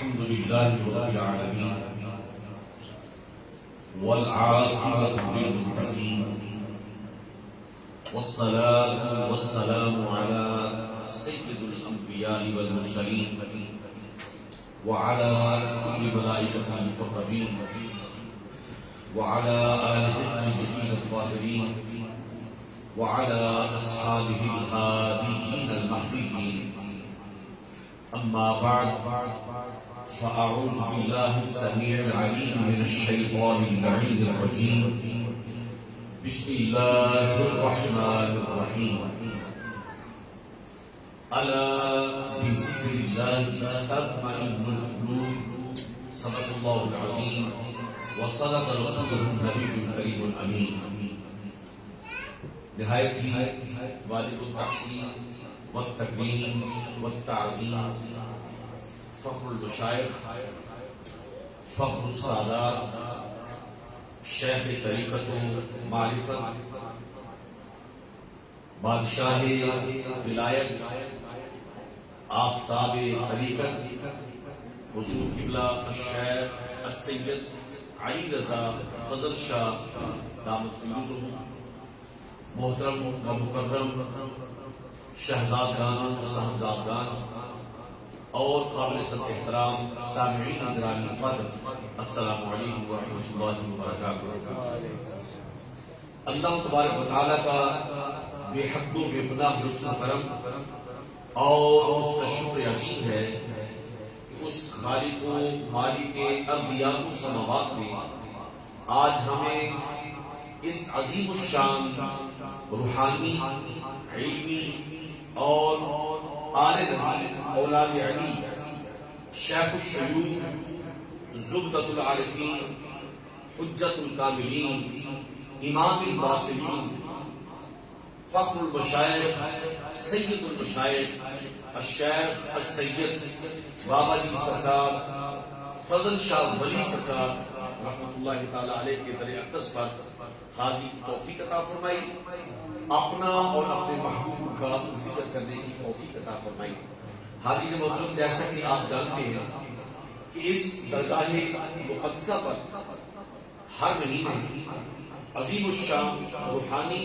الحمد لله رب العالمين والعاقبة للمتقين والصلاة والسلام على سيد الأنبياء والمرسلين وعلى كل ملائكة المقربين وعلى آله الطيبين الطاهرين وعلى أصحابه الهاديين المهديين. أما بعد فأعوذ بالله السميع العليم من الشيطان اللعين الرجيم. بسم الله الرحمن الرحيم. ألا بذكر الله تطمئن القلوب. صدق الله العظيم وصدق رسوله النبي الكريم الأمين. نہایت ہی واجب التحسین والتکریم والتعظیم فخر المشائخ فخر السادات شیخ طریقت و معرفت بادشاہ ولایت آفتاب طریقت حضور قبلہ الشیخ السید علی رضا فضل شاہ دامت فیوزہ، محترم و مکرم شہزادگان و صاحبزادگان اور قابل صد احترام سامعین گرامی قدر، السلام علیکم ورحمۃ اللہ وبرکاتہ۔ اللہ تبارک و تعالیٰ کا بے حد و بے پناہ لطف و کرم اور اس کا شکر عظیم ہے کہ اس خالق و مالک ارضیات و سماوات نے آج ہمیں اس عظیم الشان روحانی، علمی اور آل نبی اولاد علی شیخ الشیوخ زبدۃ العارفین حجت الکاملین امام الواصلین فخر المشائخ سید المشائخ الشیخ السید بابا جی سرکار فضل شاہ ولی سرکار رحمۃ اللہ تعالی علیہ کے در اقدس پر حاضری کی توفیق عطا فرمائی، اپنا اور اپنے محبوب کا ذکر کرنے کی توفیق عطا فرمائی۔ حاضرین محترم، جیسا کہ آپ جانتے ہیں کہ اس درگاہ مقدسہ پر ہر مہینے عظیم الشان روحانی،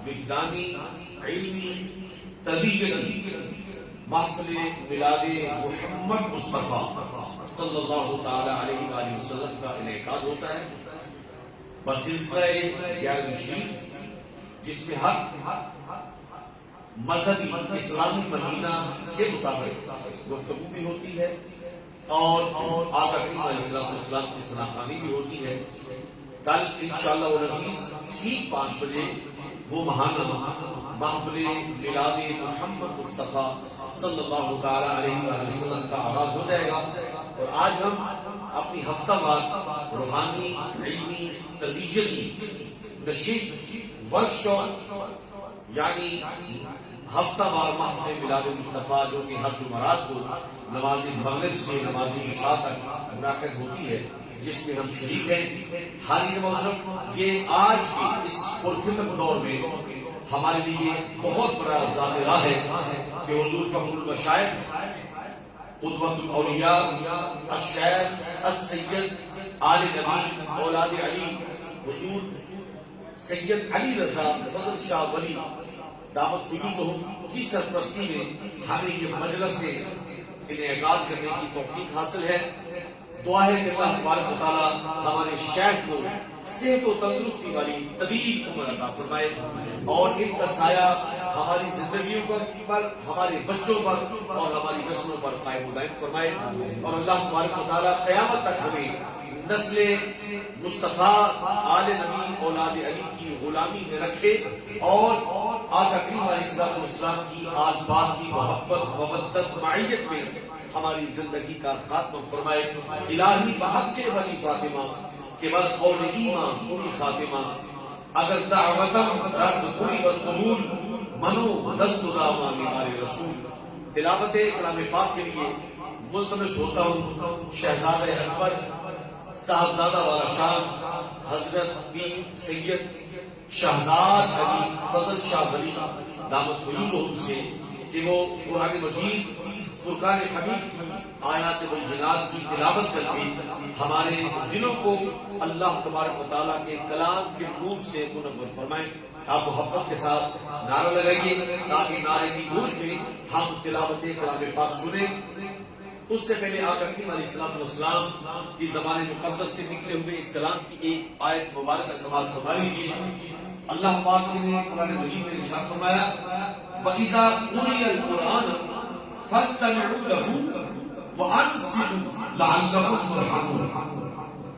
وجدانی، علمی، تربیتی محفل میلاد محمد مصطفیٰ صلی اللہ تعالی علیہ وآلہ وسلم کا انعقاد ہوتا ہے بسلسلہ گیارہویں شریف، جس میں ہر مذہبی اسلامی مہینہ کے مطابق گفتگو بھی ہوتی ہے اور آقا کریم علیہ السلام کی ثناخوانی بھی ہوتی ہے۔ کل انشاءاللہ العزیز ٹھیک 5 بجے وہ ماہانہ محفل میلاد محمد مصطفیٰ صلی اللہ تعالی علیہ وسلم کا آغاز ہو جائے گا، اور آج ہم اپنی ہفتہ وار روحانی، علمی، تربیتی نشست ورکشاپ یعنی ہفتہ وار محفل میلاد مصطفیٰ جو کہ ہر جمعرات کو نماز مغرب سے نماز عشاء تک منعقد ہوتی ہے، جس میں ہم شریک ہیں۔ حاضرین محترم، یہ آج کی اس پرفتن دور میں ہمارے لیے بہت بڑا زاد راہ ہے کہ حضور فخر المشائخ قدوۃ الاولیاء الشیخ السید آل نبی اولاد علی حضور سید علی رضا فضل شاہ ولی دعوت فیوزہم کی سرپرستی میں ہمیں یہ مجلس سے انعقاد کرنے کی توفیق حاصل ہے۔ دعا ہے کہ اللہ تبارک و تعالیٰ ہمارے شیخ کو صحت و تندرستی والی طویل عمر عطا فرمائے اور ان کا سایہ ہماری زندگیوں پر، ہمارے بچوں پر اور ہماری نسلوں پر قائم و دائم فرمائے، اور اللہ تبارک و تعالیٰ قیامت تک ہمیں نسل مصطفیٰ آل نبی اولاد علی کی غلامی میں رکھے اور آقا کریم علیہ السلام کی آل پاک کی محبت، مودت، معیت میں ہماری زندگی کا خاتمہ فرمائے۔ الہی بحق ولی فاطمہ کہ بر قول ایمان کنی خاتمہ، اگر دعوتم رد کنی بر قبول منو دست دامان آل رسول۔ تلاوت کلام پاک کے لیے ملتمس ہوتا ہوں شہزادہ اکبر صاحبزادہ والا شان حضرت پیر سید شہزاد علی فضل شاہ ولی دامت فیوزہم سے کہ وہ قرآن مجید فرقان حمید کی آیات بینات کی تلاوت کر کے ہمارے دلوں کو اللہ تبارک و تعالیٰ کے کلام کے نور سے منور فرمائیں. آپ محبت کے ساتھ نعرہ لگائیے تاکہ نعرے کی گونج میں ہم تلاوت کلام پاک سنیں. اس سے پہلے آقا کریم علیہ الصلوۃ والسلام کی زبان مقدس سے نکلے ہوئے اس کلام کی ایک آیت مبارکہ سماعت فرما لیجیے. اللہ پاک نے قرآن مجید میں ارشاد فرمایا وَإِذَا قُرِئَ الْقُرْآنُ فَاسْتَمِعُوا لَهُ وَأَنصِتُوا لَعَلَّكُمْ تُرْحَمُونَ.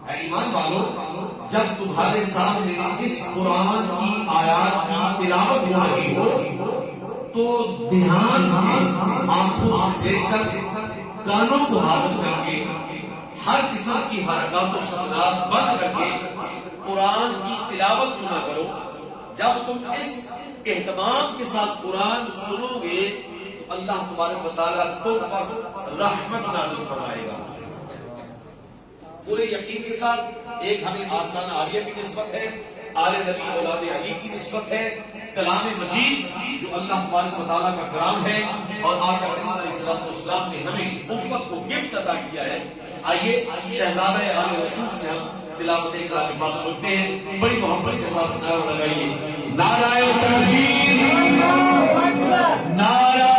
اے ایمان والو، جب تمہارے سامنے اس قرآن کی آیات کی تلاوت ہو رہی ہو تو دھیان سے آنکھوں سے دیکھ کر کانوں کو حاضر کر کے ہر قسم کی حرکات و سکنات بند کر کے قرآن کی تلاوت سنا کرو. جب تم اس اہتمام کے ساتھ قرآن سنو گے تو اللہ تبارک و تعالیٰ تم پر رحمت نازل فرمائے گا. پورے یقین کے ساتھ ایک ہمیں آستانہ عالیہ کی نسبت ہے، آل نبی اولاد علی کی نسبت ہے، کلام مجید جو اللہ تبارک و تعالیٰ کا کرام ہے اور آقا کریم علیہ الصلوۃ والسلام نے ہمیں امت کو گفٹ عطا کیا ہے. آئیے شہزادہ آل رسول سے ہم تلاوت کلام پاک سنتے ہیں. بڑی محبت کے ساتھ نعرہ لگائیے نعرہ تکبیر، نعرہ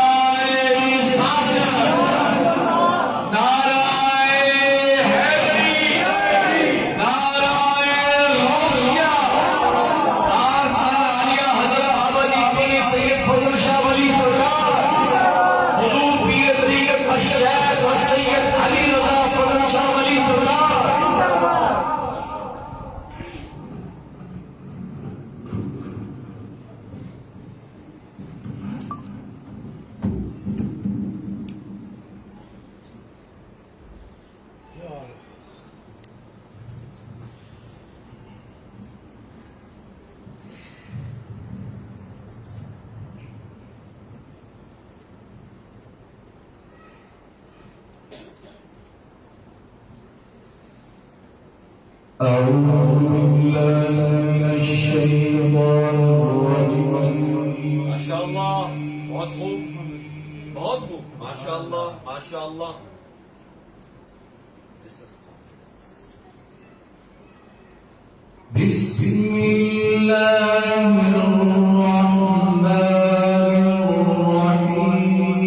أعوذ بالله من الشيطان الرجيم. ماشاء اللہ، بہت خوب بہت خوب، ماشاء اللہ ماشاء اللہ. بسم الله الرحمن الرحيم.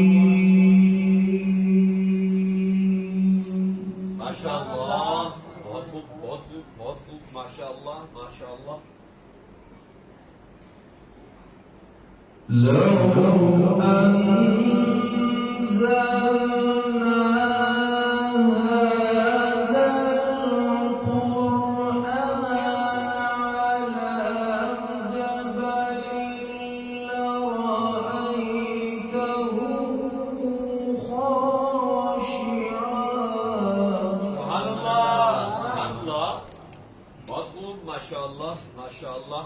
ماشاء اللہ، بہت خوب بہت خوب بہت خوب، ماشاء اللہ ماشاء اللہ. لو أنزلنا هذا القرآن على جبل لرأيته خاشعا. سبحان اللہ سبحان اللہ، بہت خوب، ماشاء اللہ ماشاء اللہ.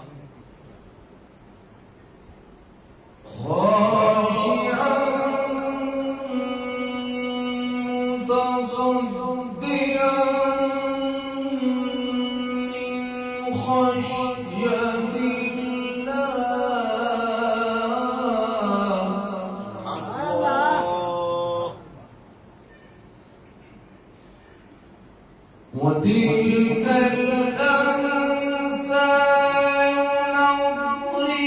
خاشعا متصدعا من خشية الله. سبحان اللہ. وتلك الأمثال نضربها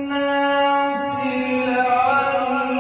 للناس لعلهم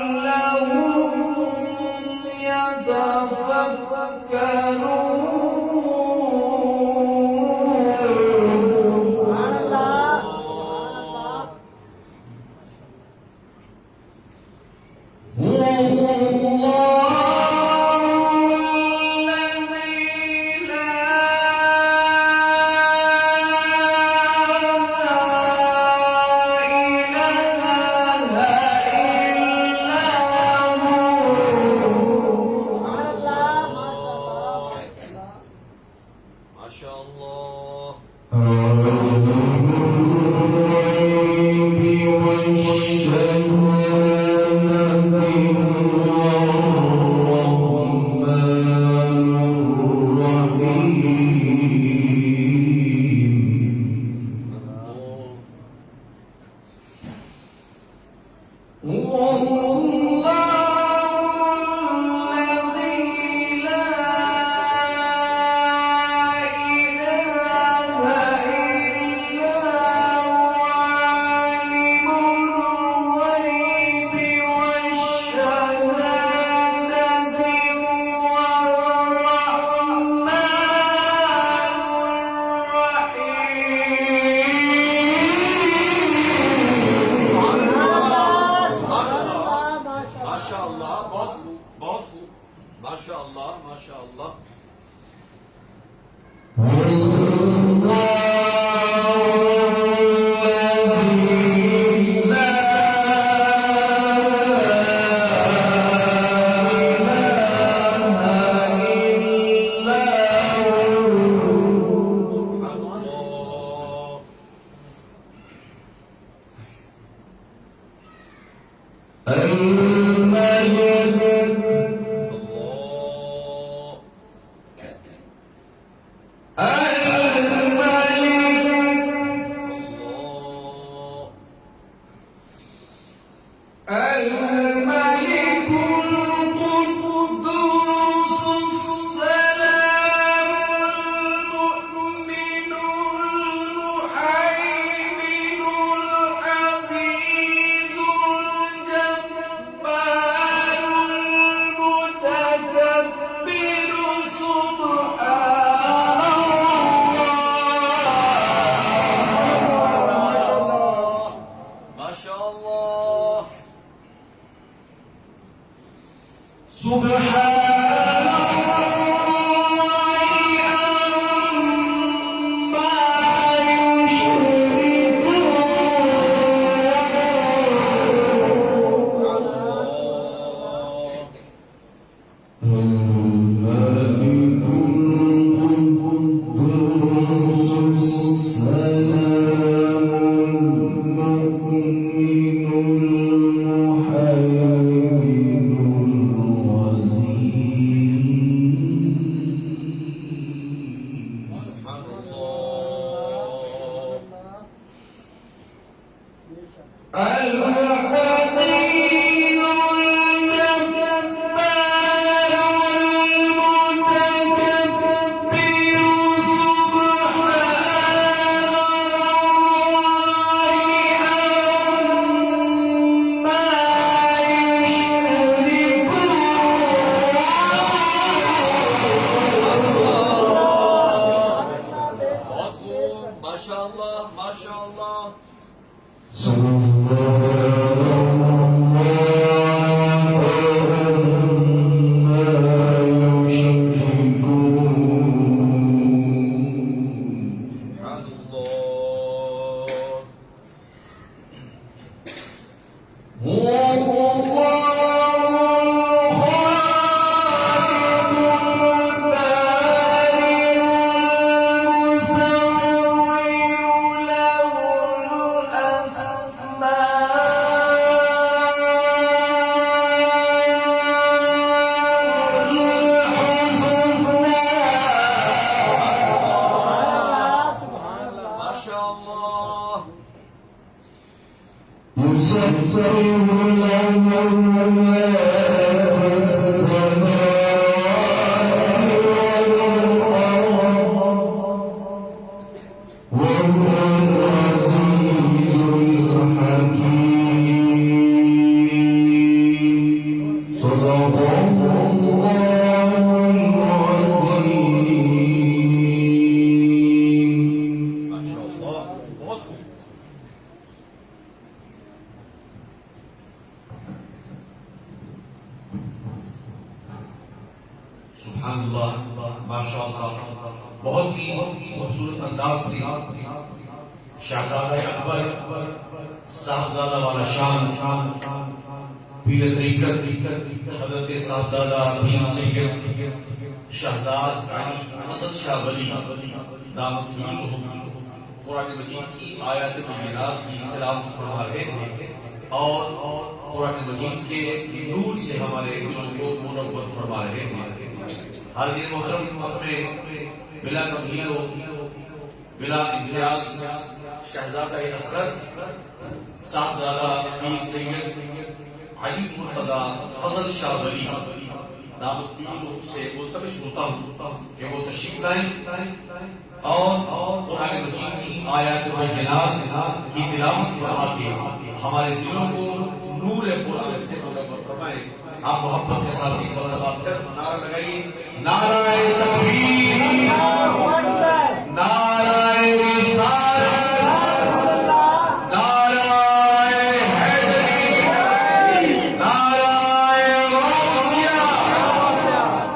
ماشاء اللہ.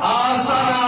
آسان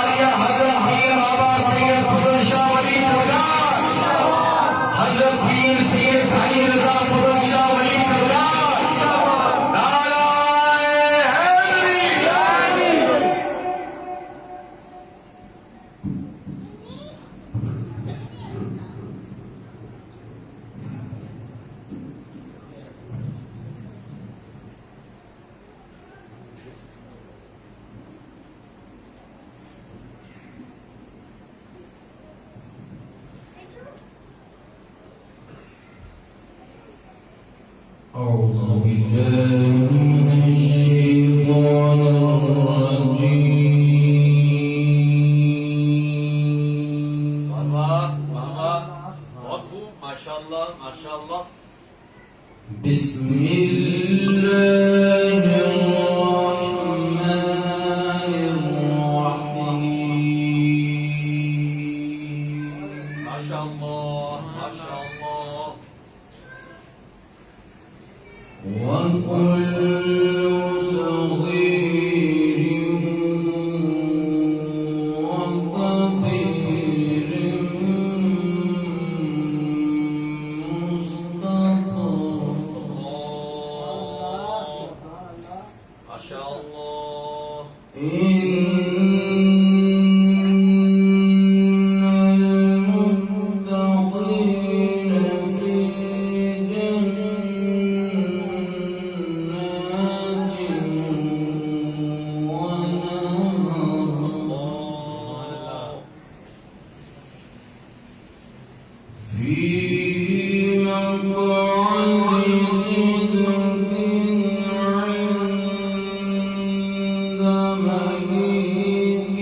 أعوذ بالله من الشيطان الرجيم. واہ واہ، بہت خوب، ماشاءاللہ ماشاءاللہ. بسم الله الرحمن الرحيم. ماشاءاللہ ماشاءاللہ. وكل صغير وكبير مستطر. ماشاءاللہ. إن المتقين في جنات ونهر في مقعد صدق عند مليك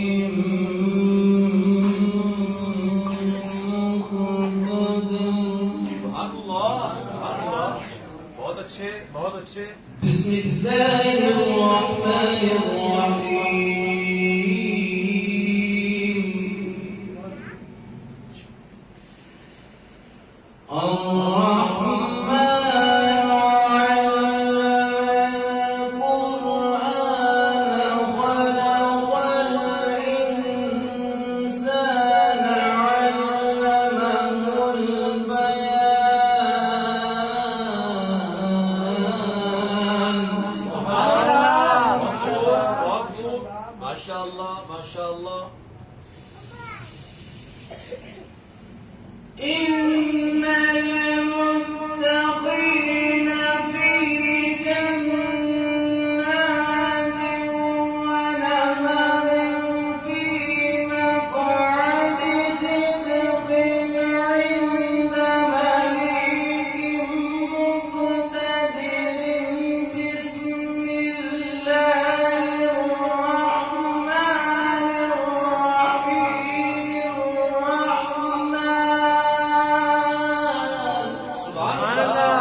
مقتدر. سبحان اللہ سبحان اللہ، بہت اچھے بہت اچھے. بسم الله الرحمن الرحيم. الرحمن علم القرآن خلق الإنسان علمه البيان. بہت خوب، ماشاءاللہ ماشاءاللہ. إن المتقين في جنات ونهر في مقعد صدق عند مليك مقتدر. بسم الله الرحمن الرحيم. الرحمن سبحان اللہ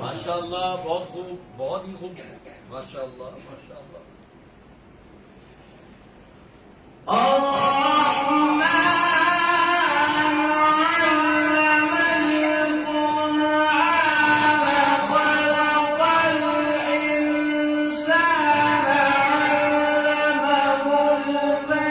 ماشاءاللہ، بہت خوب بہت ہی خوب. ماشاءاللہ ماشاءاللہ. الرحمن علم القرآن خلق الإنسان علمه البيان.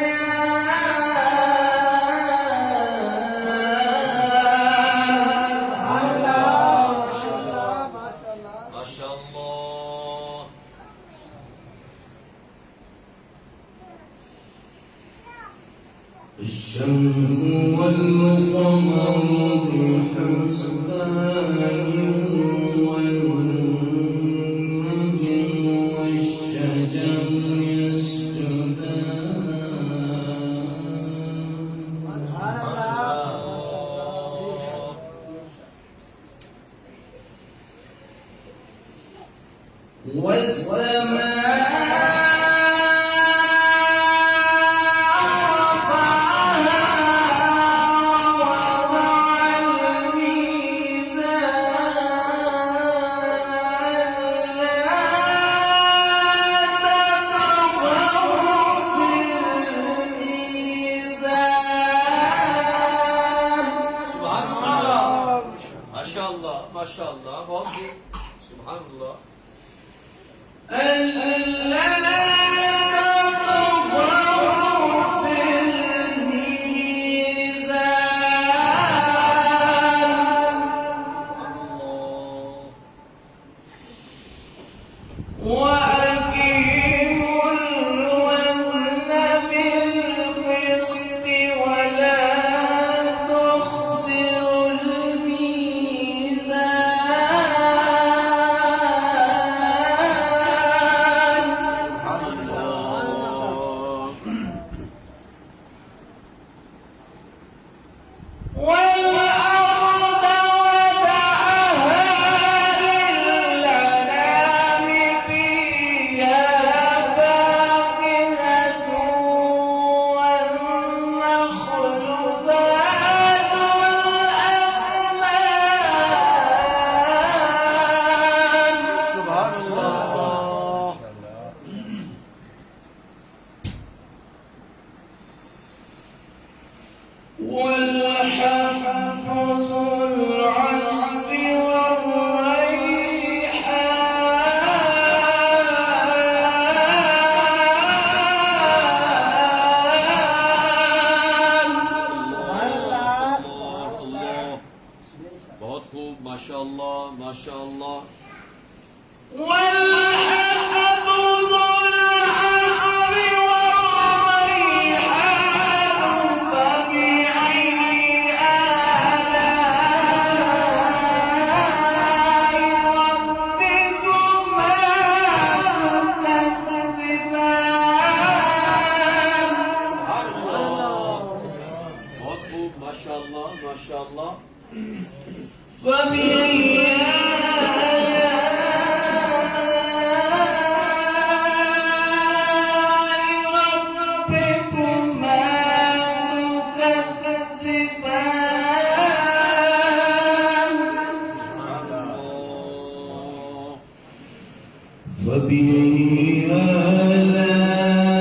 ماشاءاللہ. الشمس والقمر بحسبان والنجم والشجر يسجدان. سبحان اللہ ماشاءاللہ ماشاءاللہ، بہت خوب. سبحان اللہ. والحب ذو العصف والريحان. اللہ بہت خوب، ماشاء اللہ ماشاء اللہ. والحب ذو العصف والريحان فبأي آلاء ربكما تكذبان. بہت خوب، ماشاء اللہ ماشاء اللہ. فبأي فبأي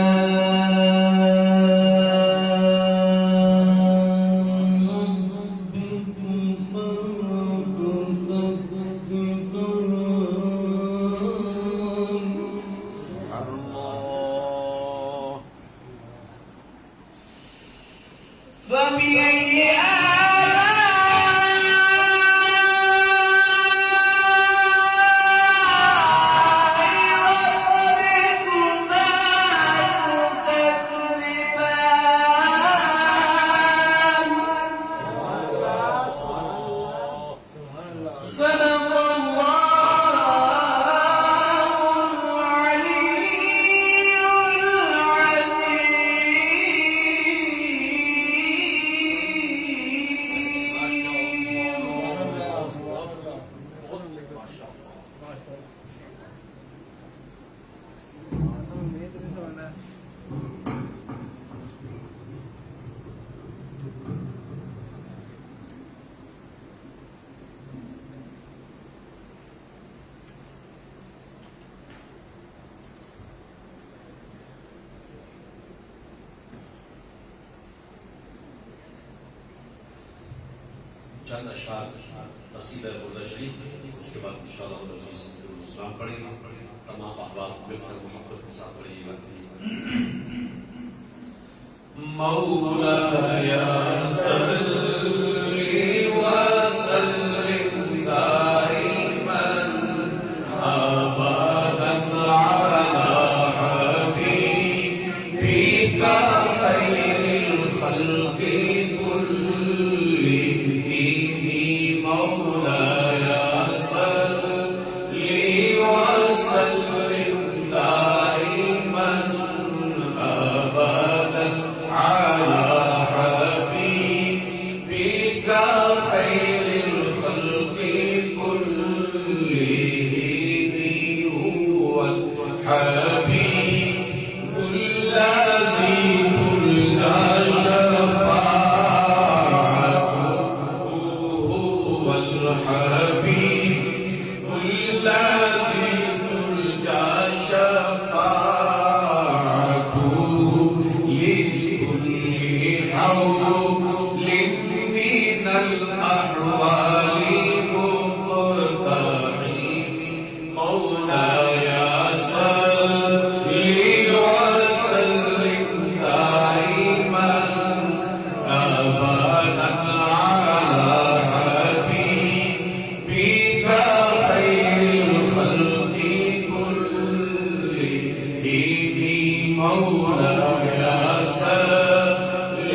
چند اشعار قصیدہ روضہ شریف، اس کے بعد انشاءاللہ السلام پڑھیں گے. تمام احباب مل کر محبت کے ساتھ پڑھیے گا. مولاي صل وسلم دائما ابدا على حبيبك خير الخلق كلهم. مولاي صل وسلم دائما ابدا على حبيبك خير الخلق كلهم. هو الحبيب الذي تلقى شفاعته. هو الحبيب الذي تلقى شفاعته لكل حول من الأحوال مقتحم. مولاي صل وسلم دائما أبدا على حبيبك خير الخلق كلهم. مولاي صل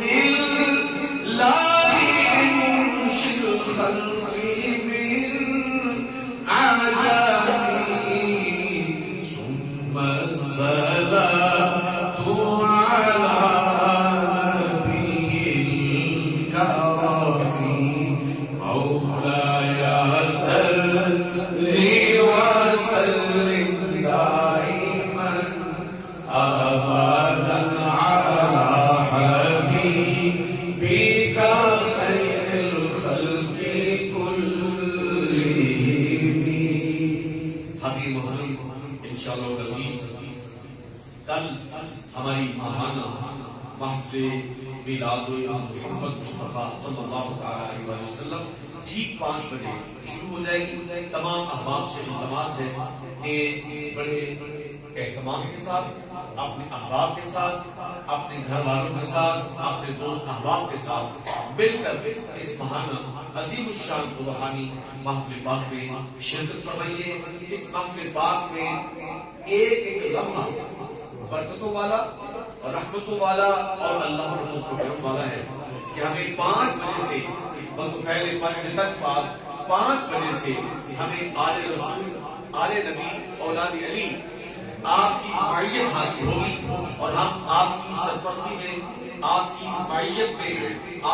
لله منشي الخلق من عجمي ثم الصلاة على نبي الكرم مولاي صل وسلم دائما أبدا على حبيبك خير الخلق كلهم. حبیب محمد انشاءاللہ العزیز کل ہماری ماہانہ محفل میلاد محمد مصطفیٰ صلی اللہ علیہ وسلم ٹھیک 5 بجے شروع ہو جائے گی. تمام احباب سے التماس ہے کہ بڑے اہتمام کے ساتھ اپنے احباب کے ساتھ اپنے گھر والوں کے ساتھ اپنے دوست احباب کے ساتھ مل کر اس ماہانہ عظیم الشان روحانی محفل پاک میں شرکت فرمائیے. اس محفل پاک میں ایک ایک لمحہ برکتوں والا اور رحمتوں والا اور اللہ رسول کو کرم والا ہے کہ ہمیں 5 بجے سے بطفیل پنج تک بعد 5 بجے سے ہمیں آل رسول آل نبی اولاد علی آپ کی معیت حاصل ہوگی اور ہم آپ کی سرپرستی میں آپ کی معیت میں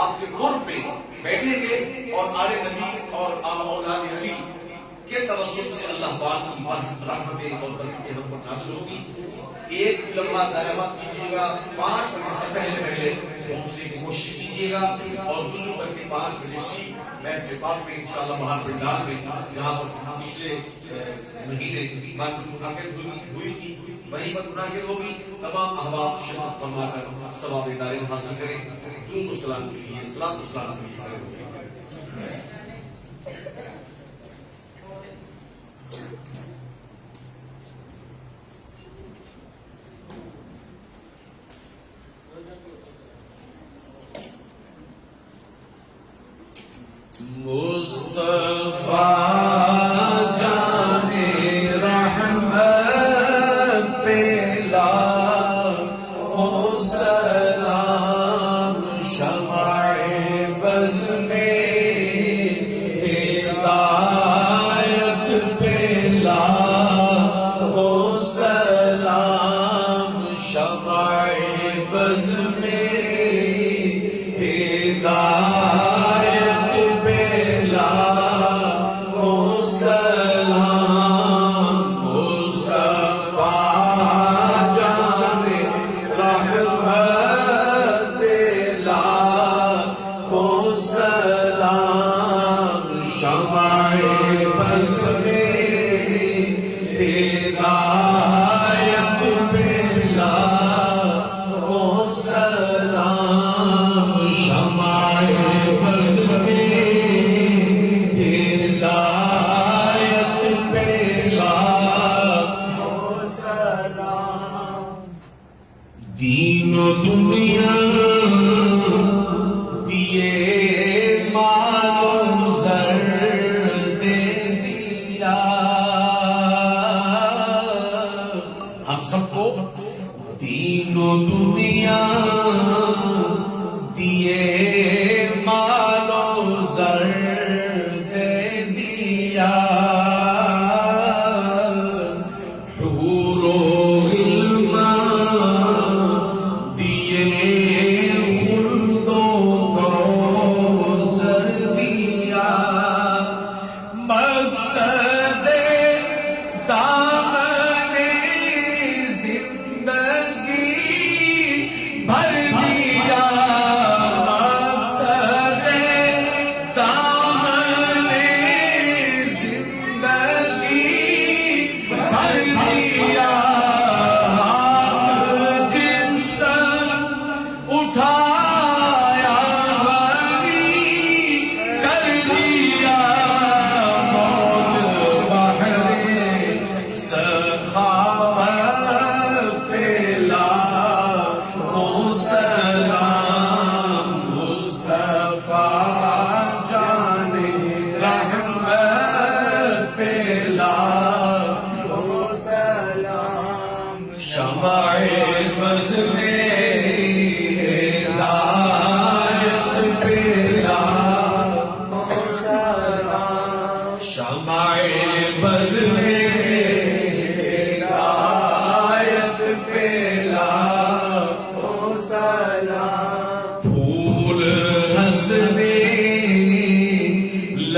آپ کے قرب میں بیٹھیں گے اور آل نبی اور اولاد علی کے توسط سے اللہ پاک کی رحمتیں اور برکتیں ہم پر نازل ہوگی. ایک بھی لمحہ ضائع مت کیجیے گا. 5 بجے سے پہلے پہنچنے کی کوشش کیجیے گا اور وضو کر کے 5 بجے ٹھیک محفل پاک میں انشاءاللہ باہر پنڈال میں جہاں پر پچھلے مہینے محفل منعقد ہوئی تھی وہیں پر منعقد ہوگی. تمام احباب شرکت فرما کر ثواب دارین حاصل کریں. درود و سلام کے لیے صلاۃ و سلام کے لیے مصطفیٰ جانے رحمت پہ لاکھوں سلام شمع بز میں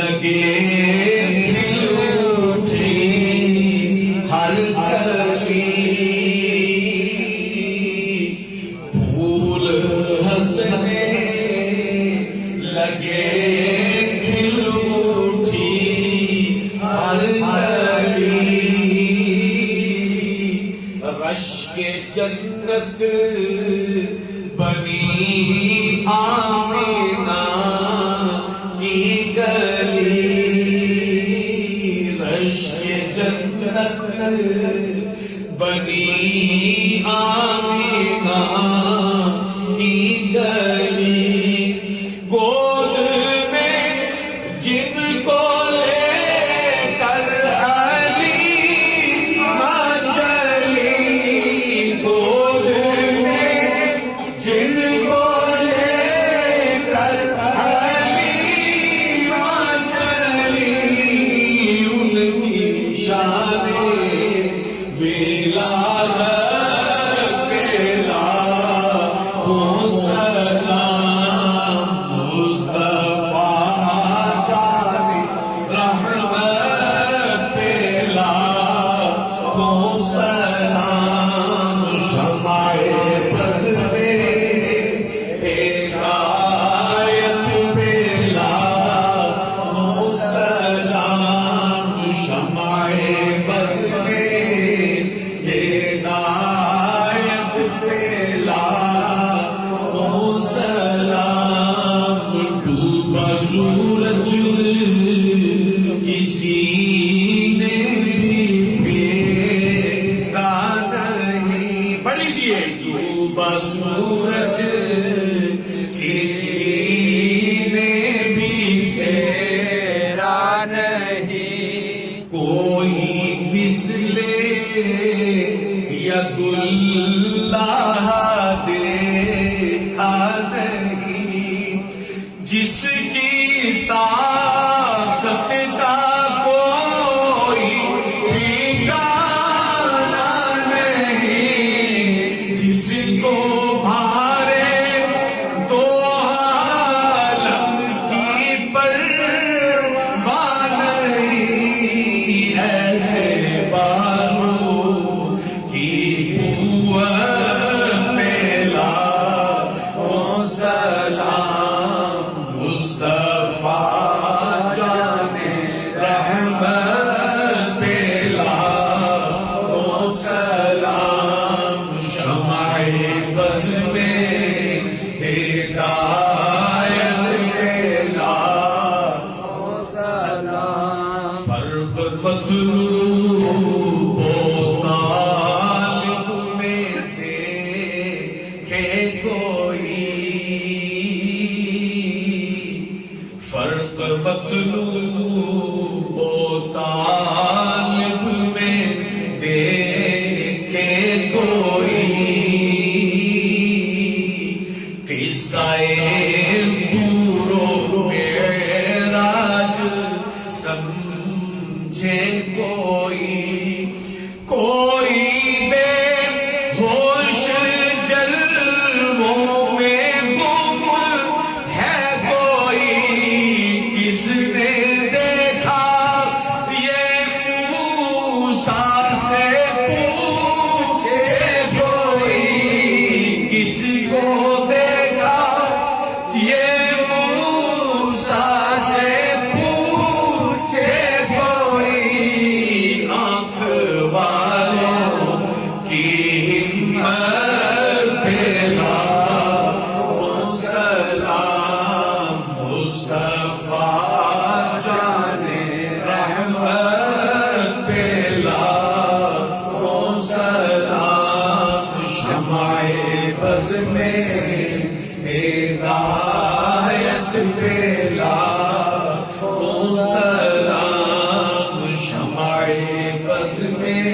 لگے کھل اٹھی ہر کلی، پھول ہنسنے لگے کھل اٹھی ہر کلی، رشک جنت بنی آمینہ کی گلی، رشک جنت بنی آمینہ کی گلی، گود میں جن کو لے کر علی ماں چلی، گود میں جن کو لے کر علی ماں چلی، ان کی شان ولادت پہ لاکھوں سلام، مصطفیٰ جان رحمت پہ لاکھوں سلام، شمع بز میں ہدایت پہ لاکھوں سلام، شمع بز میں ہدایت پہ لاکھوں سلام، ڈوبا سورج کسی نے بھی پھیرا نہیں، پڑھ لیجیے، ڈوبا سورج کسی نے بھی پھیرا نہیں، کوئی مثل ید اللہ دیکھا نہیں، جس کی طاقت کا کوئی ٹھکانا نہیں، جس کو بھارے دو عالم کی پرواہ نہیں، ایسے بازو کی قوت پہ لاکھوں سلام، مصطفیٰ جان رحمت پہ لاکھوں سلام، شمع بز میں ہدایت پہ لاکھوں سلام، فرق مطلوب و طالب میں دیکھے کوئی، فرق مطلوب و طالب میں دیکھے کوئی، قصہ دور و معراج سمجھے کوئی، کوئی بے ہوش جلووں میں گم ہے کوئی، کس نے دیکھا یہ موسیٰ سے پوچھے کوئی، کس کو دیکھا یہ موسیٰ سے پوچھے کوئی، آنکھ والوں کی ہمت پہ لاکھوں سلام، مصطفیٰ جان رحمت پہ لاکھوں سلام، شمع بز میں ہدایت پہ لاکھوں سلام، شمع بز میں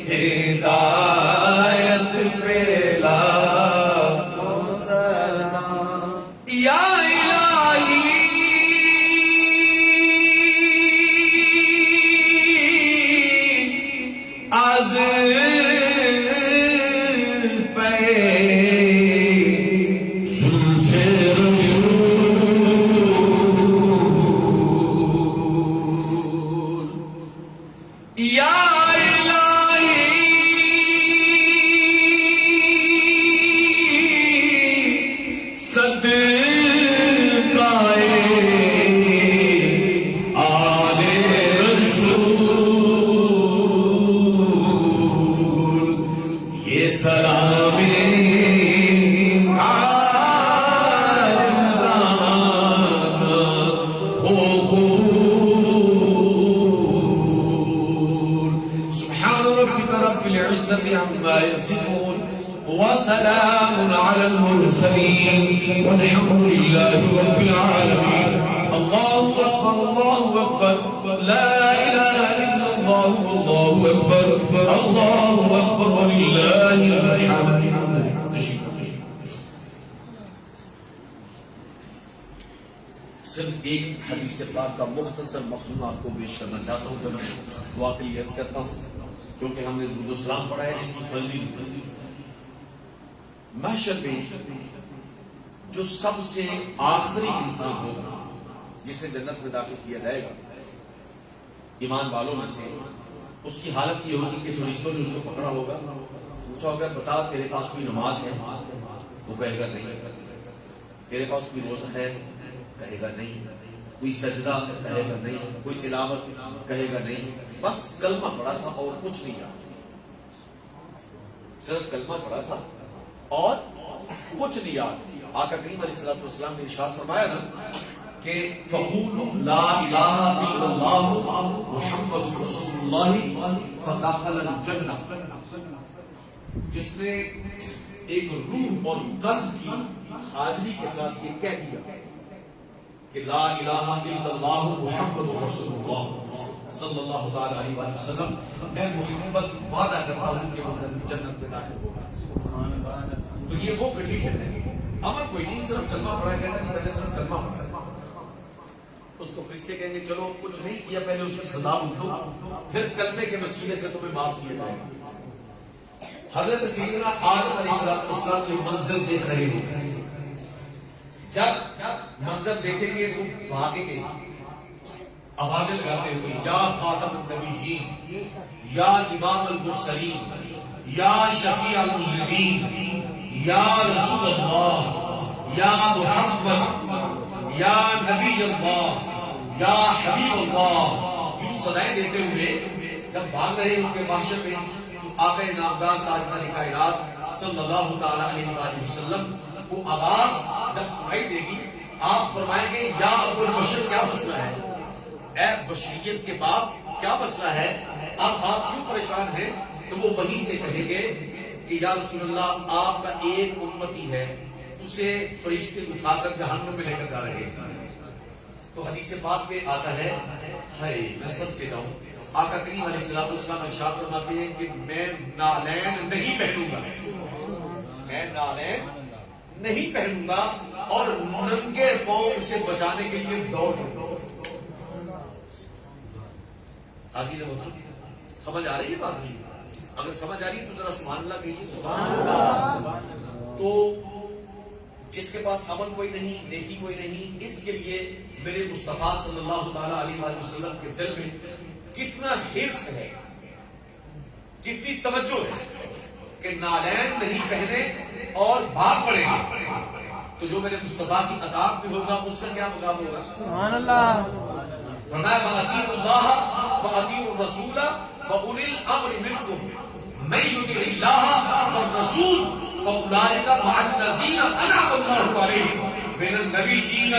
ہدایت پہ لاکھوں سلام، یا الہی از پہ زلف رسول وسلام على المرسلين والحمد لله رب العالمين. الله أكبر الله أكبر لا إله إلا الله الله أكبر الله أكبر ولله الحمد. صرف ایک حدیث پاک کا مختصر مفہوم آپ کو پیش کرنا چاہتا ہوں. میں دعا کے لیے عرض کرتا ہوں کیونکہ ہم نے درود و سلام پڑھا ہے، اس کی فضیلت محشر میں جو سب سے آخری انسان ہوگا جسے جنت میں داخل کیا جائے گا ایمان والوں میں سے، اس کی حالت یہ ہوگی کہ فرشتوں نے اس کو پکڑا ہوگا، پوچھا ہوگا بتا تیرے پاس کوئی نماز ہے؟ وہ کہے گا نہیں. تیرے پاس کوئی روزہ ہے؟ کہے گا نہیں. کوئی سجدہ؟ کہے گا نہیں. کوئی تلاوت؟ کہے گا نہیں. بس کلمہ پڑھا تھا اور کچھ نہیں یاد. صرف کلمہ پڑھا تھا اور کچھ نہیں یاد. آقا کریم علیہ الصلوۃ والسلام نے ارشاد فرمایا نا کہ فقولوا لا الہ الا اللہ محمد رسول اللہ فدخل الجنہ. جس نے ایک روح اور قلب کی حاضری کے ساتھ یہ کہہ دیا کہ لا الہ الا اللہ محمد رسول اللہ صلی اللہ تعالی علیہ وسلم، میں محمد وعدہ کرتا ہوں کہ وہ جنت میں داخل ہوگا. تو یہ وہ کنڈیشن ہے. عمل کوئی نہیں، صرف کلمہ پڑھا کہتا ہے کہ پہلے صرف کلمہ پڑھا. اس کو فرشتے کہیں گے چلو کچھ نہیں کیا، پہلے اس کی سزا دو، پھر کلمے کے وسیلے سے تمہیں معاف کیا جائے گا. حضرت سیدنا آدم علیہ السلام کے منظر دیکھ رہے ہو، جب منظر دیکھیں گے تو بھاگیں گے آوازیں لگاتے ہوئے یا خاتم النبیین، یا امام المرسلین، یا شفیع المذنبین، یا رسول اللہ، یا محمد، یا نبی اللہ، یا حبیب اللہ. یوں صدائیں دیتے ہوئے جب بھاگ رہے ان کے محشر میں، آقا نامدار تاجدار کائنات صلی اللہ تعالی علیہ وآلہ وسلم کو آواز جب سنائی دے گی، آپ فرمائیں گے یا ابو البشر کیا مسئلہ ہے؟ اے بشریت کے باپ کیا مسئلہ ہے؟ آپ کیوں پریشان ہیں؟ تو وہ وہی سے کہیں گے کہ یا رسول اللہ آپ کا ایک امتی ہے، اسے فرشتے اٹھا کر جہنم میں لے کر جا رہے ہیں. تو حدیث پاک میں آتا ہے، ہائے میں سب کے جاؤں، آقا کریم علیہ السلام ارشاد فرماتے ہیں کہ میں نالین نہیں پہنوں گا، میں نالین نہیں پہنوں گا اور ننگے پاؤں اسے بچانے کے لیے دوڑ دوں. آدھی نے ہوتا سمجھ آ رہی ہے بات نہیں؟ اگر سمجھ آ رہی ہے تو ذرا سبحان اللہ کہیے. تو جس کے پاس عمل کوئی نہیں، نیکی کوئی نہیں، اس کے لیے میرے مصطفیٰ صلی اللہ تعالی علیہ وسلم کے دل میں کتنا حرص ہے، کتنی توجہ ہے کہ نالین نہیں پہنے اور بھاگ پڑے گا. تو جو میرے مصطفیٰ کی اطاعت میں ہوگا اس کا کیا مقام ہوگا؟ سبحان اللہ. فرمایا وَأَطِيعُوا اللَّهَ وَأَطِيعُوا الرَّسُولَ وَأُولِي الْأَمْرِ مِنْكُمْ مَن يُطِعِ اللَّهَ وَالرَّسُولَ فَأُولَٰئِكَ مَعَ الَّذِينَ أَنْعَمَ اللَّهُ عَلَيْهِم مِنَ النَّبِيِّينَ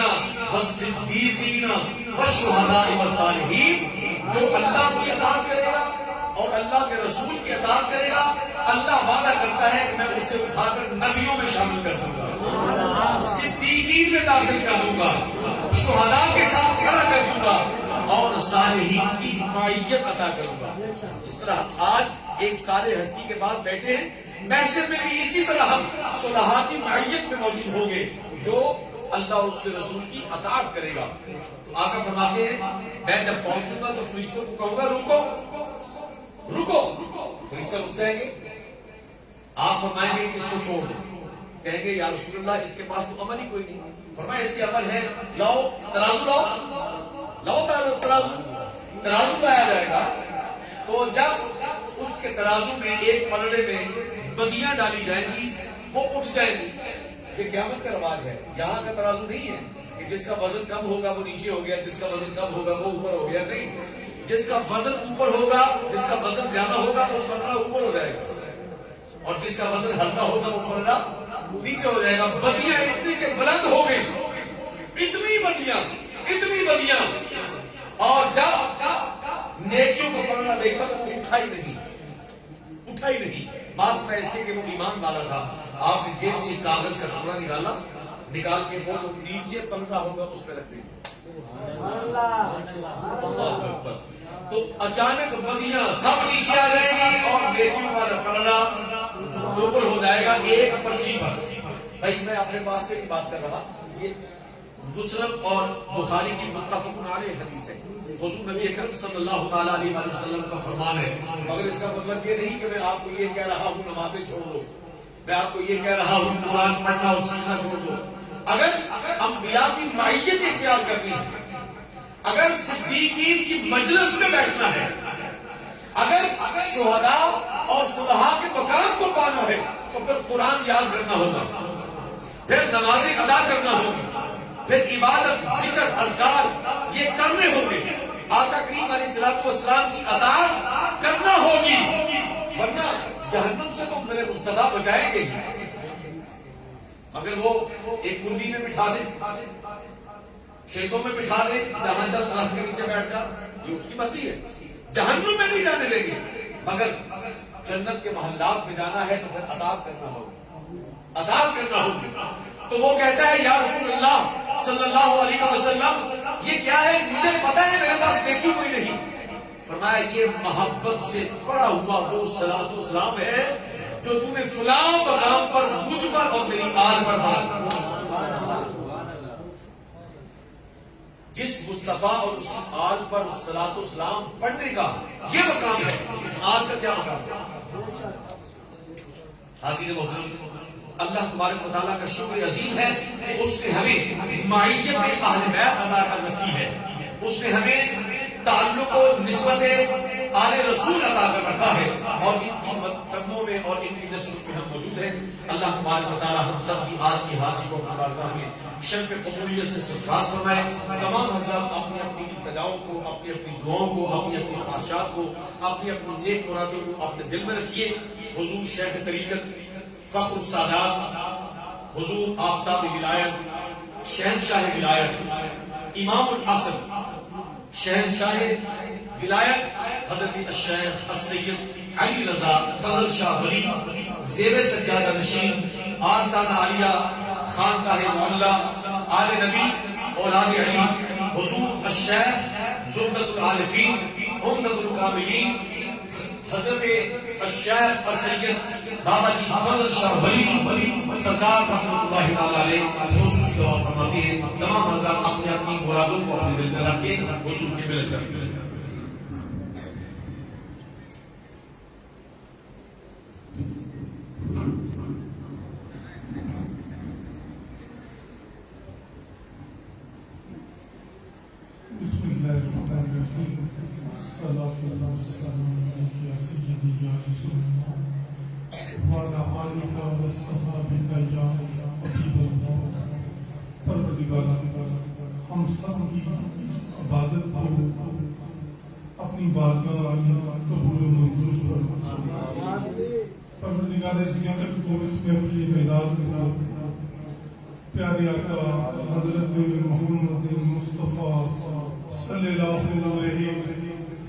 وَالصِّدِّيقِينَ وَالشُّهَدَاءِ وَالصَّالِحِينَ. جو اللہ کی اطاعت کرے گا اور اللہ کے رسول کی اطاعت کرے گا، اللہ وعدہ کرتا ہے کہ میں اسے اٹھا کر نبیوں میں شامل کر دوں گا، صدیقین میں داخل کر دوں گا، شہداء کے ساتھ کھڑا کر دوں گا اور صالحین کی معیت عطا کروں گا. جس طرح آج ایک سارے ہستی کے پاس بیٹھے ہیں، محشر میں بھی اسی طرح ہم صلحاء کی معیت میں موجود ہوں گے جو اللہ اور اس کے رسول کی اطاعت کرے گا. آقا فرماتے ہیں میں جب پہنچوں گا تو فرشتوں کو کہوں گا رکو رکو. فرشتے رک جائیں گے، آپ فرمائیں گے کہ اس کو چھوڑ دو. کہیں گے یا رسول اللہ اس کے پاس تو عمل ہی کوئی نہیں. فرمایا اس کے عمل ہے، لاؤ ترازو، لاؤ ترازو لایا جائے گا. تو جب اس کے ترازو میں ایک پلڑے میں بدیاں ڈالی جائیں گی، وہ اٹھ جائیں گی. یہ قیامت کا رواج ہے. یہاں کا ترازو نہیں ہے کہ جس کا وزن کم ہوگا وہ نیچے ہو گیا, جس کا وزن کم ہوگا وہ اوپر ہو گیا. نہیں, جس کا وزن اوپر ہوگا, جس کا وزن زیادہ ہوگا وہ پلڑا اوپر ہو جائے گا, اور جس کا وزن ہلکا ہوگا وہ پلڑا نیچے ہو جائے گا. بدیاں اتنی کہ بلند ہو گئی, اتنی بدیاں, اور جب نیکیوں کو پلڑا دیکھا تو وہ اٹھا ہی نہیں. باس میں اس لیے کہ وہ ایمان والا تھا. آپ نے جیب سے کاغذ کا ٹکڑا نکال کے وہ جو نیچے پلڑا ہوگا اس پہ رکھ دیں. تو اچانک بدیاں سب نیچے آ جائیں گی اور نیکیوں والا پلڑا اوپر ہو جائے گا ایک پرچی پر. بھائی میں اپنے پاس سے بات کر رہا, یہ مسلم اور بخاری کی متفق علیہ حدیث ہے. حضور نبی اکرم صلی اللہ تعالیٰ علیہ وسلم کا فرمان ہے. مگر اس کا مطلب یہ نہیں کہ میں آپ کو یہ کہہ رہا ہوں نمازیں چھوڑ دو, میں آپ کو یہ کہہ رہا ہوں قرآن پڑھنا اور سیکھنا چھوڑ دو. اگر انبیاء کی معیت اختیار کرنی ہے, اگر صدیقین کی مجلس میں بیٹھنا ہے, اگر شہداء اور صلحاء کے مقام کو پانا ہے تو پھر قرآن یاد کرنا ہوگا, پھر نمازیں ادا کرنا ہوگی, پھر عبادت, ذکر, اذکار یہ کرنے ہوں گے, آقا کریم علیہ الصلوۃ والسلام کی اطاعت کرنا ہوگی. ورنہ جہنم سے تو میرے مصطفیٰ بچائیں گے. اگر وہ ایک کنڈی میں بٹھا دے, کھیتوں میں بٹھا دے, جہاں چل درخت کے نیچے بیٹھ جا, یہ اس کی مرضی ہے, جہنم میں نہیں جانے دیں گے. مگر جنت کے محلات میں جانا ہے تو پھر اطاعت کرنا ہوگی. تو وہ کہتا ہے یا رسول اللہ صلی اللہ علیہ وسلم یہ کیا ہے, مجھے پتا ہے میرے پاس نیکی کوئی نہیں. فرمایا یہ محبت سے پڑا ہوا وہ صلاۃ و سلام ہے جو تم نے فلاں مقام پر مجھ پر اور میری آل پر پڑھا. جس مصطفیٰ اور اس آل پر صلاۃ و سلام پڑھنے کا یہ مقام ہے, اس آل کا کیا مقام ہے؟ حاضرین محترم, اللہ تبارک و تعالیٰ کا شکر عظیم ہے کہ اس نے ہمیں معیت اہل بیت ادا کر رکھی ہے, اس نے ہمیں تعلق و نسبت آل رسول ادا کر رکھا ہے, اور ان کی قدموں میں اور ان کی نسل میں ہم موجود ہیں. اللہ تبارک و تعالیٰ ہم سب کی آج کی حاضری کو اپنی بارگاہ میں شرف قبولیت سے سرفراز فرمائے. تمام حضرات اپنی اپنی التجاؤں کو, اپنی اپنی دعاؤں کو, اپنی اپنی خواہشات کو, اپنی اپنی نیک مرادوں کو اپنے دل میں رکھیے. حضور شیخ طریقت, فخر السادات, حضور آفتاب ولایت, شہنشاہ ولایت, امام العصر, شہنشاہ ولایت حضرت الشیخ السید علی رضا فضل شاہ ولی, زیر سجادہ نشین, آستانہ عالیہ, خانقاہ معلیٰ, آل نبی, اولاد علی, حضور الشیخ زبدۃ العارفین, عمدۃ الکاملین, حضرت الشیخ السید بابا جی فضل شاہ ولی سرکار رحمۃ اللہ تعالیٰ علیہ خصوصی دعا فرماتے ہیں. تمام حضرات اپنے اپنی مرادوں کو اپنے دل میں رکھ کے حضور کی ملت کرتے ہیں. بسم اللہ الرحمن الرحیم. الصلاۃ والسلام علیک یا سیدی یا رسول اللہ وعلی آلک وصحبہ یا حبیب اللہ. پروردگار ہم سب کی اس عبادت کو اپنی بارگاہ میں قبول و منظور فرما. پروردگار اس زیارت کو, اس محفل میلاد کو پیارے آقا حضرت محمد مصطفیٰ صلی اللہ علیہ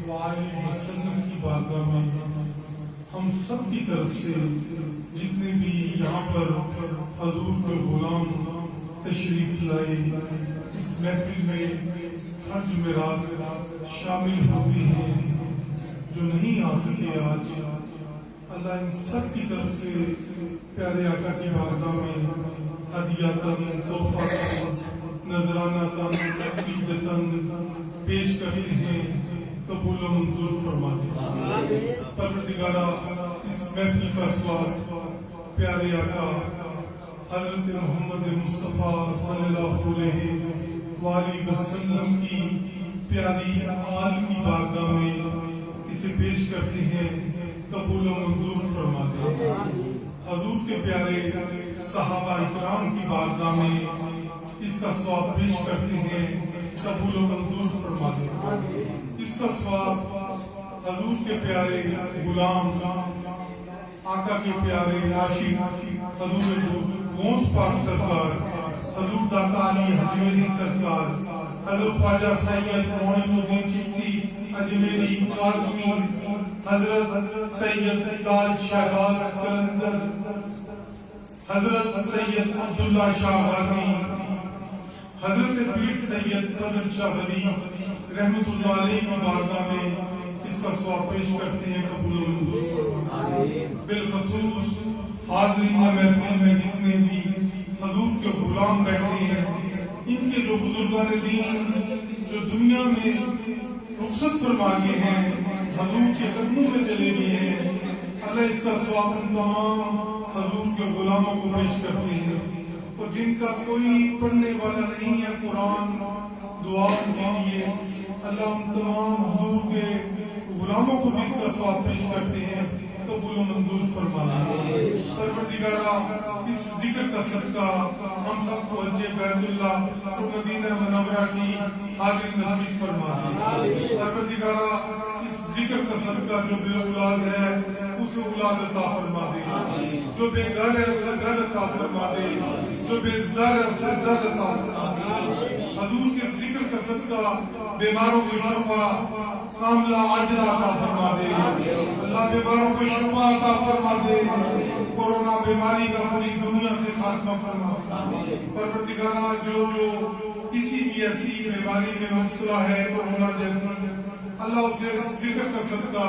وآلہ وسلم کی بارگاہ میں ہم سب کی طرف سے جتنے بھی یہاں پر حضور کے غلام تشریف لائے اس محفل میں ہر جمعرات شامل ہوتے ہیں, جو نہیں آ سکے آج, اللہ ان سب کی طرف سے پیارے آقا کی بارگاہ میں ہدیاتاً, تحفاتاً, نذراناتاً, عقیدتاً پیش کرتے ہیں. قبول و منظور فرماتے ہیں. پروردگارا اس محفل کا اسوات پیارے آقا حضرت محمد مصطفیٰ صلی اللہ علیہ وآلہ وسلم کی پیاری آل کی بارگاہ میں اسے پیش کرتے ہیں. قبول و منظور فرماتے ہیں. حضور کے پیارے صحابہ اکرام کی بارگاہ میں اس کا ثواب پیش کرتے ہیں، قبول و منظور فرما دے۔ اس کا ثواب حضور کے پیارے غلام، آقا کے پیارے عاشق حضور غوث پاک سرکار، حضور داتا علی حجی علی سرکار، حضرت خواجہ سید معین الدین چشتی اجمیری قاظمی، حضرت سید تاج شہباز قلندر، حضرت سید عبداللہ شاہ غازی، حضرت پیر سید فضل شاہ ولی رحمت اللہ علیہ کی بارگاہ میں اس کا ثواب پیش کرتے ہیں، قبول و منظور فرمائے۔ بالخصوص حاضرین محفل میں جتنے بھی حضور کے غلام بیٹھے ہیں، ان کے جو بزرگان دین جو دنیا میں رخصت فرما گئے ہیں، حضور کے قدموں میں چلے گئے ہیں، اللہ اس کا ثواب ان تمام حضور کے غلاموں کو پیش کرتے ہیں۔ اور جن کا کوئی پڑھنے والا نہیں ہے قرآن، دعا ان کے لیے اللہ ان تمام حضور کے غلاموں کو بھی اس کا ثواب پیش کرتے ہیں، قبول و منظور فرما دے۔ پروردگارا اس ذکر کا صدقہ ہم سب کو حج بیت اللہ اور مدینہ منورہ کی حاضری نصیب فرما دے۔ پروردگارا اس ذکر کا صدقہ جو بے اولاد ہے اسے اولاد عطا فرما دے، جو بے گھر ہے اسے گھر عطا فرما دے، جو بے زر ہے اسے زر عطا فرما دے۔ حضور کے ذکر کا صدقہ بیماروں کو شفا کاملہ عاجلہ عطا فرما دے، اللہ بیماروں کو شفا عطا فرما دے، کورونا بیماری کا پوری دنیا سے خاتمہ فرما دے۔ پروردگارا جو کسی بھی ایسی بیماری میں مبتلا ہے کورونا جیسی، اللہ اسے اس ذکر کا صدقہ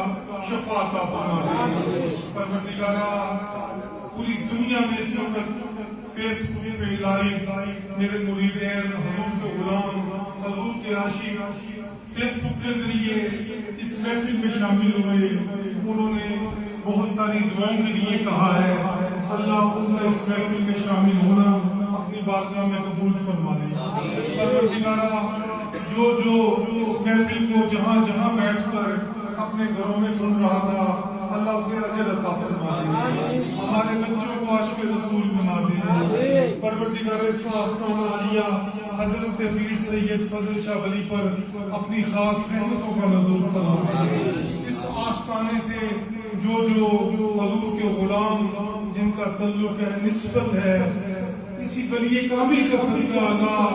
شفا عطا فرما دے۔ پروردگارا پوری دنیا میں اس وقت فیس بک پہ لائیو میرے مریدین، حضور کے غلام، حضور کے عاشق فیس بک کے ذریعے اس محفل میں شامل ہوئے، انہوں نے بہت ساری دعاؤں کے لیے کہا ہے، اللہ ان کا اس محفل میں شامل ہونا اپنی بارگاہ میں قبول فرما دے۔ پروردگارا جو اس محفل کو جہاں جہاں بیٹھ کر اپنے گھروں میں سن رہا تھا، اللہ اسے اجر عطا فرما دے، ہمارے بچوں کو عاشق رسول بنا دے۔ پروردگار اس آستانہ عالیہ حضرت پیر سید فضل شاہ ولی پر اپنی خاص رحمتوں کا نزول فرما دے۔ اس آستانے سے جو حضور کے غلام جن کا تعلق ہے، نسبت ہے، اسی ولی کامل کا صدقہ اللہ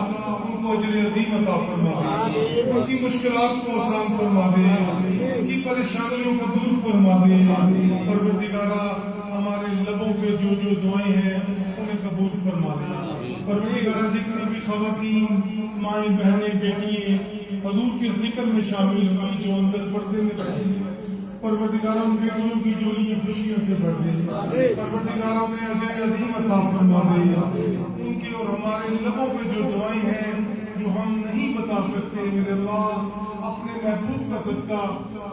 ان کو اجر عظیم عطا فرما دے، ان کی مشکلات کو آسان فرما دے، ان کی پریشانیوں کو دور فرما دے۔ پروردگارا ہمارے لبوں پہ جو دعائیں ہیں انہیں قبول فرما دے۔ پروردگارا جتنی بھی خواتین، مائیں، بہنیں، بیٹیاں حضور کے ذکر میں شامل ہوئی، جو اندر پردے میں بیٹھی ہیں، پروردگارا ان بیٹیوں کی جولیاں خوشیوں سے بھر دے، پروردگارا انہیں اجر عظیم عطا فرما دے۔ ان کی اور ہمارے لبوں پہ جو دعائیں ہیں جو ہم نہیں بتا سکتے، میرے اللہ اپنے محبوب کا صدقہ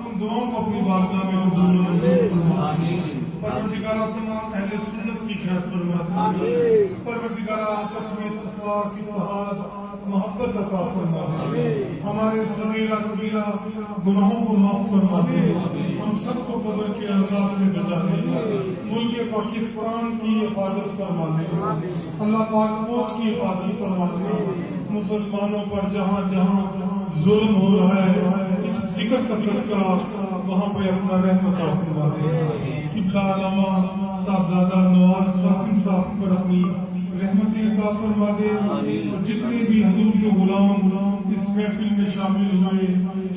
ان دعاؤں کو اپنی بارگاہ میں قبول فرما دے۔ پروردگارا تمام اہل سنت کی خیر فرما دے، پروردگارا آپس میں اتفاق، اتحاد، محبت عطا فرما دے، ہمارے صغیرہ کبیرہ گناہوں کو معاف فرما دے، ہم سب کو قبر کے عذاب سے بچا دے، ملک پاکستان کی حفاظت فرما دے، اللہ پاک فوج کی حفاظت فرما دے، مسلمانوں پر جہاں جہاں ظلم ہو رہا ہے اس ذکر کا صدقہ وہاں پہ اپنا رحمت عطا فرما دے۔ قبلہ علامہ صاحبزادہ نواز قاسم صاحب پر اپنی رحمت عطا فرما دے، اور جتنے بھی حضور کے غلام اس محفل میں شامل ہوئے،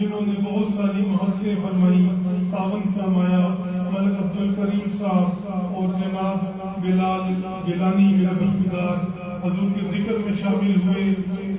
جنہوں نے بہت ساری محبتیں فرمائی، تعاون فرمایا، ملک عبد الکریم صاحب اور جناب بلال گیلانی میرا برخودار حضور کے ذکر میں شامل ہوئے،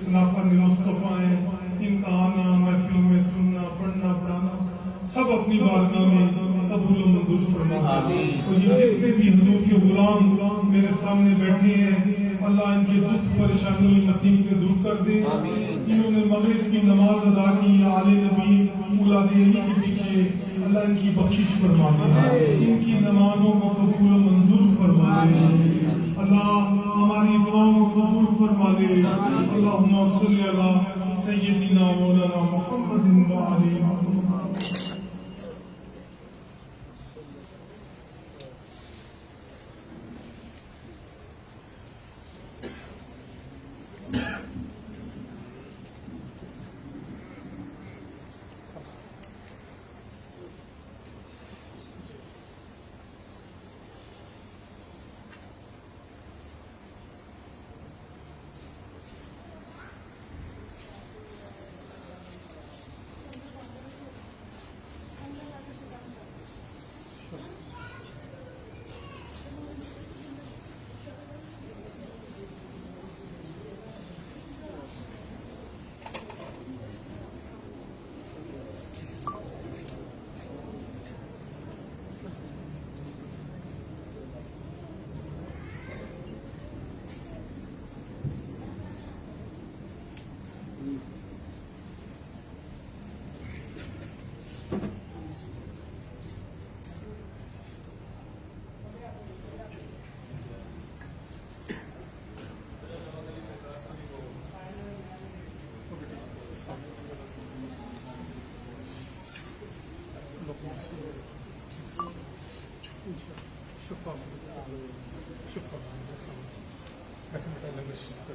سنافر مصطفیٰ ہیں، ان کا آنا، محفل میں سننا، پڑھنا، پڑھانا، سب اپنی بارگاہ میں قبول و منظور فرما دے۔ اور یہ جتنے بھی حضور کے غلام میرے سامنے بیٹھے ہیں، اللہ ان کے دکھ پریشانی نصیب کے دور کر دے۔ انہوں نے مغرب کی نماز ادا کی آل نبی اولاد علی کے پیچھے، اللہ ان کی بخشش فرما دے، ان کی نمازوں کو قبول و منظور فرما دے، اللہ ہماری دعاؤں کو قبول فرما دے۔ اللہم صلی علی سیدنا مولانا محمد وعلی محمد۔ شفا شفا بیٹھے بیٹھے لگے شفا